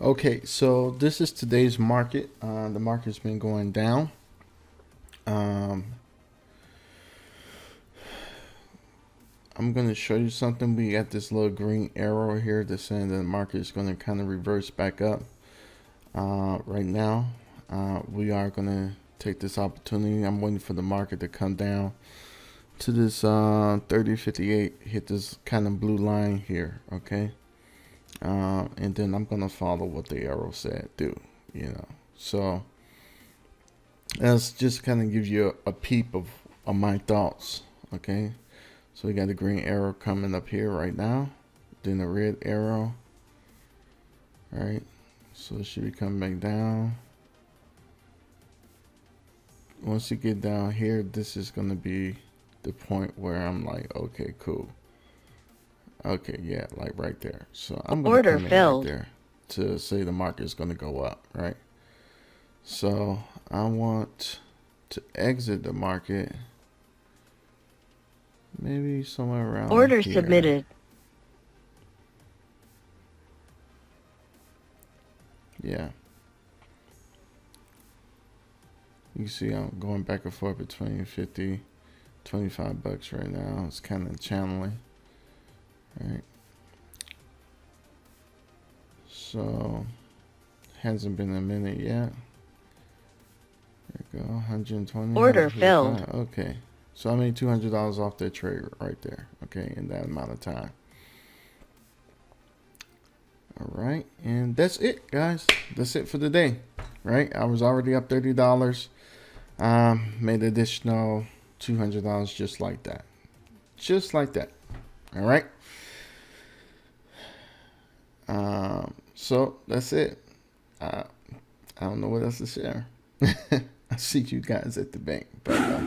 Okay, so this is today's market. The market's been going down. I'm going to show you something. We got this little green arrow here that's saying that the market is going to kind of reverse back up. Right now, we are going to take this opportunity. I'm waiting for the market to come down to this 3058, hit this kind of blue line here, okay? And then I'm going to follow what the arrow said do, So that's just kind of gives you a peep of my thoughts, okay? So we got the green arrow coming up here right now, then the red arrow, right? So it should be coming back down. Once you get down here, this is going to be the point where I'm like, okay, cool. Okay, yeah, like right there. So I'm going to come in right there to say the market is going to go up, right? So I want to exit the market maybe somewhere around order here. Submitted. Yeah. You can see I'm going back and forth between 50, 25 bucks right now. It's kind of channeling, right? So hasn't been a minute yet. There we go, 120. Order filled. Okay. So I made $200 off that trade right there, okay, in that amount of time. All right, and that's it, guys. That's it for the day, right? I was already up $30. Made additional $200 just like that. Just like that. All right. So that's it. I don't know what else to share. I'll see you guys at the bank. Bye.